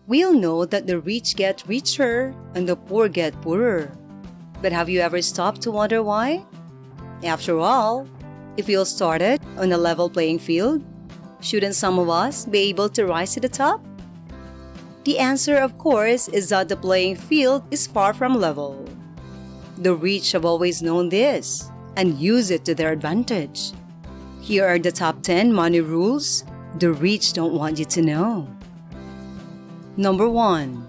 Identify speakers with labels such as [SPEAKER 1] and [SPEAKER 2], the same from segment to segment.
[SPEAKER 1] We all know that the rich get richer and the poor get poorer. But have you ever stopped to wonder why? After all, if we all started on a level playing field, shouldn't some of us be able to rise to the top? The answer, of course, is that the playing field is far from level. The rich have always known this and use it to their advantage. Here are the top 10 money rules the rich don't want you to know. Number 1.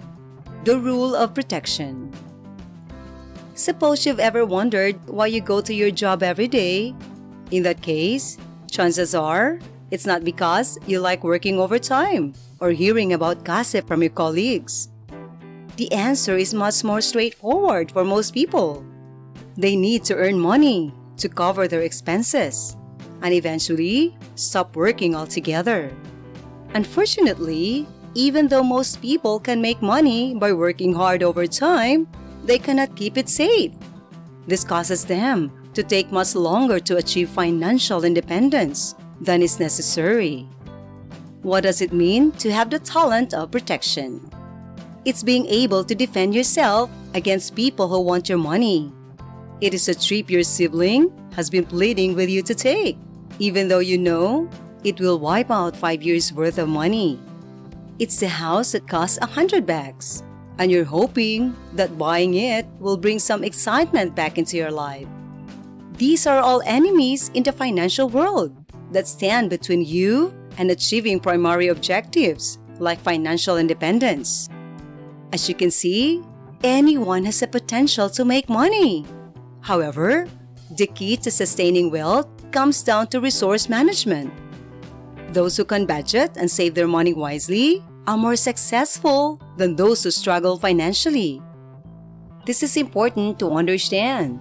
[SPEAKER 1] The rule of protection. Suppose you've ever wondered why you go to your job every day. In that case, chances are it's not because you like working overtime or hearing about gossip from your colleagues. The answer is much more straightforward for most people. They need to earn money to cover their expenses and eventually stop working altogether. Unfortunately, even though most people can make money by working hard overtime, they cannot keep it safe. This causes them to take much longer to achieve financial independence than is necessary. What does it mean to have the talent of protection? It's being able to defend yourself against people who want your money. It is a trip your sibling has been pleading with you to take, even though you know it will wipe out 5 years' worth of money. It's the house that costs 100 bucks, and you're hoping that buying it will bring some excitement back into your life. These are all enemies in the financial world that stand between you and achieving primary objectives like financial independence. As you can see, anyone has the potential to make money. However, the key to sustaining wealth comes down to resource management. Those who can budget and save their money wisely are more successful than those who struggle financially. This is important to understand.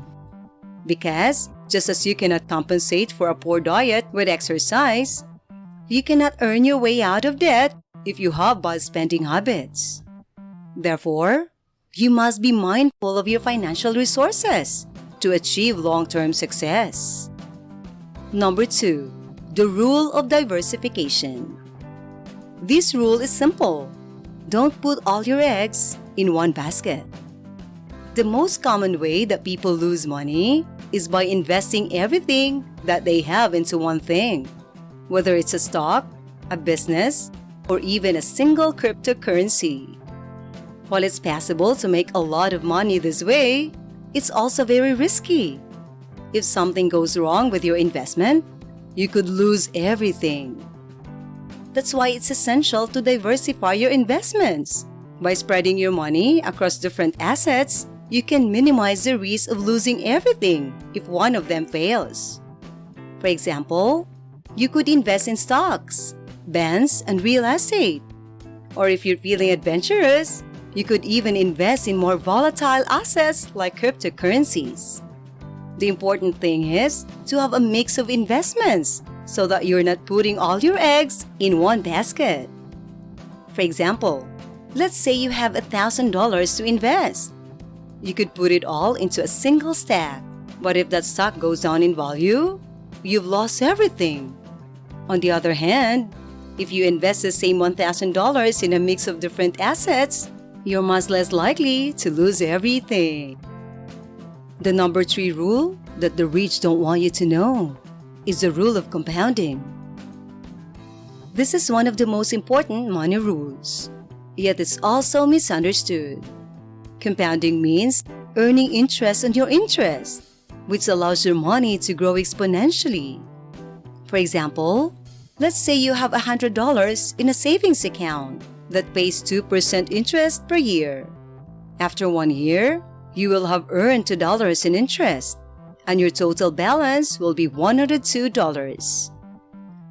[SPEAKER 1] Because just as you cannot compensate for a poor diet with exercise, you cannot earn your way out of debt if you have bad spending habits. Therefore, you must be mindful of your financial resources to achieve long-term success. Number 2. The rule of diversification. This rule is simple. Don't put all your eggs in one basket. The most common way that people lose money is by investing everything that they have into one thing, whether it's a stock, a business, or even a single cryptocurrency. While it's possible to make a lot of money this way, it's also very risky. If something goes wrong with your investment, you could lose everything. That's why it's essential to diversify your investments. By spreading your money across different assets, you can minimize the risk of losing everything if one of them fails. For example, you could invest in stocks, bonds, and real estate. Or if you're feeling adventurous, you could even invest in more volatile assets like cryptocurrencies. The important thing is to have a mix of investments so that you're not putting all your eggs in one basket. For example, let's say you have $1,000 to invest. You could put it all into a single stack, but if that stock goes down in value, you've lost everything. On the other hand, if you invest the same $1,000 in a mix of different assets, you're much less likely to lose everything. The number 3 rule that the rich don't want you to know is the rule of compounding. This is one of the most important money rules, yet it's also misunderstood. Compounding means earning interest on your interest, which allows your money to grow exponentially. For example, let's say you have $100 in a savings account that pays 2% interest per year. After 1 year, you will have earned $2 in interest, and your total balance will be $102.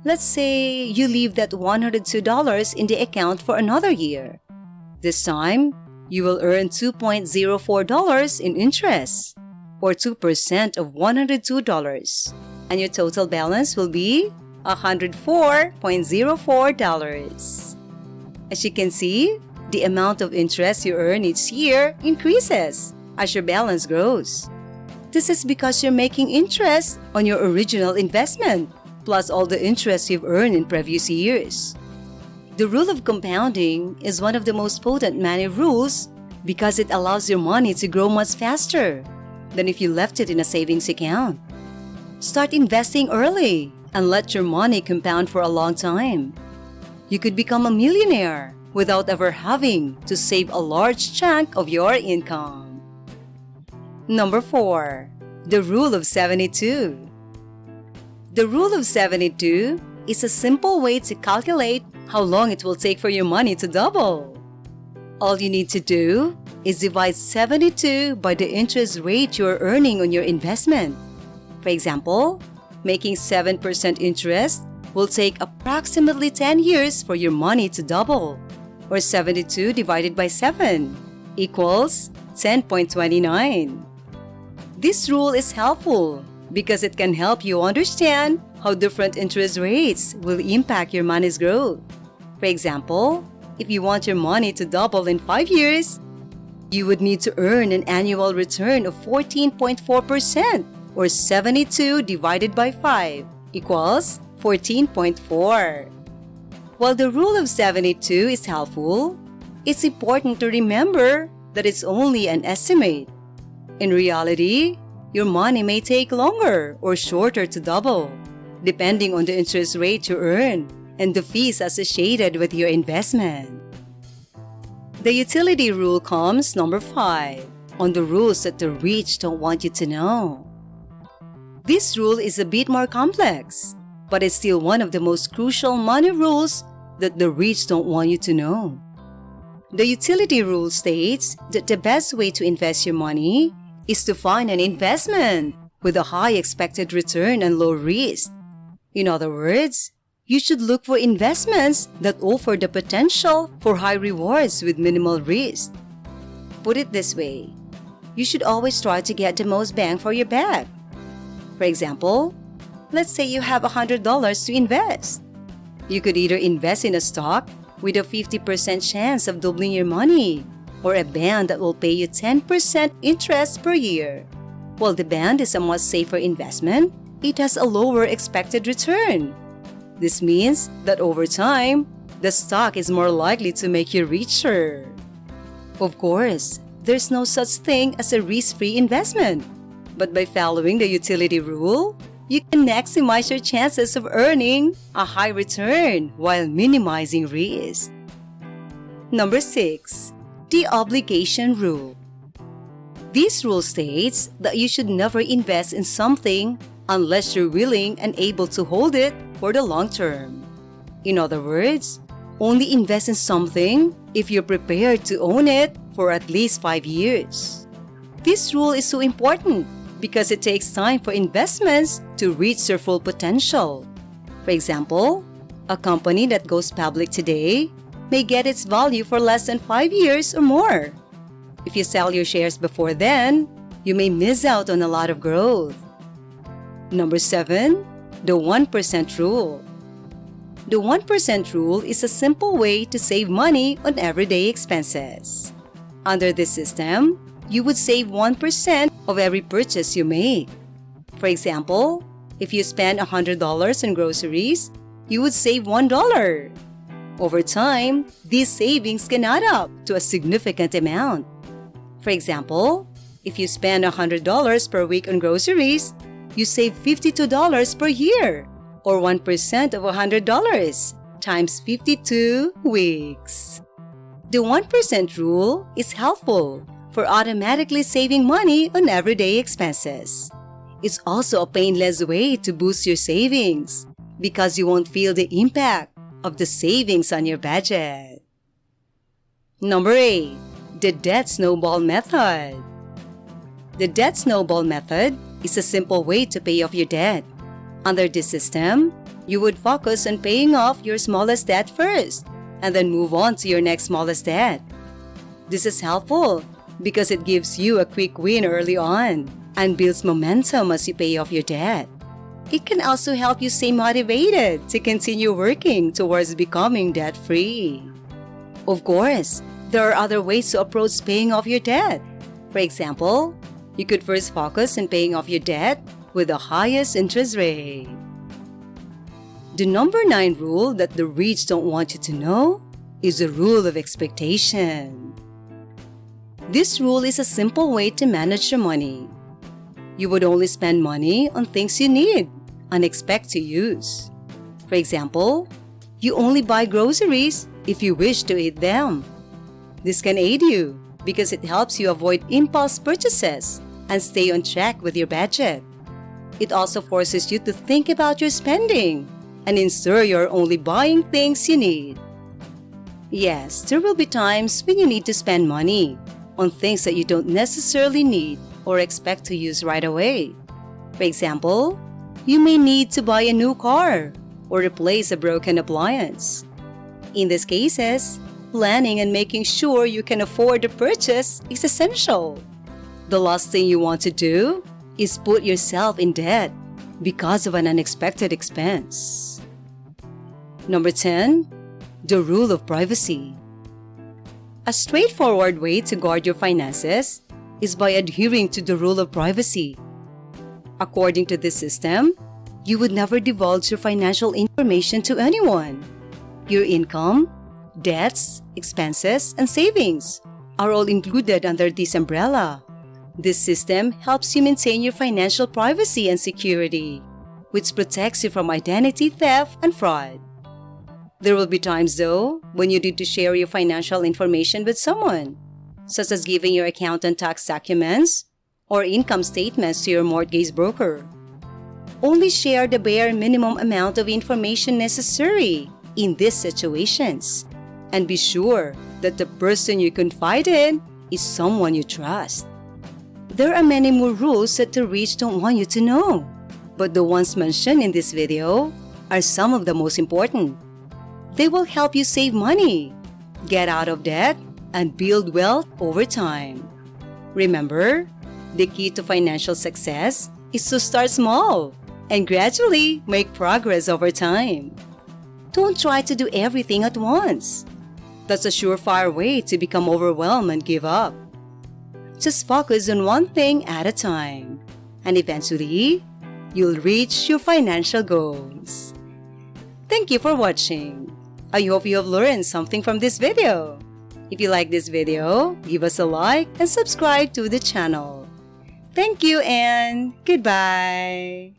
[SPEAKER 1] Let's say you leave that $102 in the account for another year. This time, you will earn $2.04 in interest, or 2% of $102, and your total balance will be $104.04. As you can see, the amount of interest you earn each year increases as your balance grows. This is because you're making interest on your original investment, plus all the interest you've earned in previous years. The rule of compounding is one of the most potent money rules because it allows your money to grow much faster than if you left it in a savings account. Start investing early and let your money compound for a long time. You could become a millionaire without ever having to save a large chunk of your income. Number 4. The Rule of 72. The Rule of 72 is a simple way to calculate how long it will take for your money to double. All you need to do is divide 72 by the interest rate you are earning on your investment. For example, making 7% interest will take approximately 10 years for your money to double, or 72 divided by 7 equals 10.29. This rule is helpful because it can help you understand how different interest rates will impact your money's growth. For example, if you want your money to double in 5 years, you would need to earn an annual return of 14.4%, or 72 divided by 5 equals 14.4. While the rule of 72 is helpful, it's important to remember that it's only an estimate. In reality, your money may take longer or shorter to double, depending on the interest rate you earn and the fees associated with your investment. The utility rule comes number 5, on the rules that the rich don't want you to know. This rule is a bit more complex, but it's still one of the most crucial money rules that the rich don't want you to know. The utility rule states that the best way to invest your money is to find an investment with a high expected return and low risk. In other words, you should look for investments that offer the potential for high rewards with minimal risk. Put it this way, you should always try to get the most bang for your buck. For example, let's say you have $100 to invest. You could either invest in a stock with a 50% chance of doubling your money, or a bond that will pay you 10% interest per year. While the bond is a much safer investment, it has a lower expected return. This means that over time, the stock is more likely to make you richer. Of course, there's no such thing as a risk-free investment. But by following the utility rule, you can maximize your chances of earning a high return while minimizing risk. Number 6. The obligation rule. This rule states that you should never invest in something unless you're willing and able to hold it for the long term. In other words, only invest in something if you're prepared to own it for at least 5 years. This rule is so important because it takes time for investments to reach their full potential. For example, a company that goes public today may get its value for less than 5 years or more. If you sell your shares before then, you may miss out on a lot of growth. Number 7. The 1% rule. The 1% rule is a simple way to save money on everyday expenses. Under this system, you would save 1% of every purchase you make. For example, if you spend $100 on groceries, you would save $1. Over time, these savings can add up to a significant amount. For example, if you spend $100 per week on groceries, you save $52 per year, or 1% of $100 times 52 weeks. The 1% rule is helpful for automatically saving money on everyday expenses. It's also a painless way to boost your savings because you won't feel the impact of the savings on your budget. Number 8. The debt snowball method. The debt snowball method is a simple way to pay off your debt. Under this system, you would focus on paying off your smallest debt first and then move on to your next smallest debt. This is helpful because it gives you a quick win early on and builds momentum as you pay off your debt. It can also help you stay motivated to continue working towards becoming debt-free. Of course, there are other ways to approach paying off your debt. For example, you could first focus on paying off your debt with the highest interest rate. The number 9 rule that the rich don't want you to know is the rule of expectation. This rule is a simple way to manage your money. You would only spend money on things you need and expect to use. For example, you only buy groceries if you wish to eat them. This can aid you because it helps you avoid impulse purchases and stay on track with your budget. It also forces you to think about your spending and ensure you're only buying things you need. Yes, there will be times when you need to spend money on things that you don't necessarily need or expect to use right away. For example, you may need to buy a new car or replace a broken appliance. In these cases, planning and making sure you can afford the purchase is essential. The last thing you want to do is put yourself in debt because of an unexpected expense. Number 10. The rule of privacy. A straightforward way to guard your finances is by adhering to the rule of privacy. According to this system, you would never divulge your financial information to anyone. Your income, debts, expenses, and savings are all included under this umbrella. This system helps you maintain your financial privacy and security, which protects you from identity theft and fraud. There will be times, though, when you need to share your financial information with someone, such as giving your accountant tax documents or income statements to your mortgage broker. Only share the bare minimum amount of information necessary in these situations, and be sure that the person you confide in is someone you trust. There are many more rules that the rich don't want you to know, but the ones mentioned in this video are some of the most important. They will help you save money, get out of debt, and build wealth over time. Remember, the key to financial success is to start small and gradually make progress over time. Don't try to do everything at once. That's a surefire way to become overwhelmed and give up. Just focus on one thing at a time, and eventually, you'll reach your financial goals. Thank you for watching. I hope you have learned something from this video. If you like this video, give us a like and subscribe to the channel. Thank you and goodbye.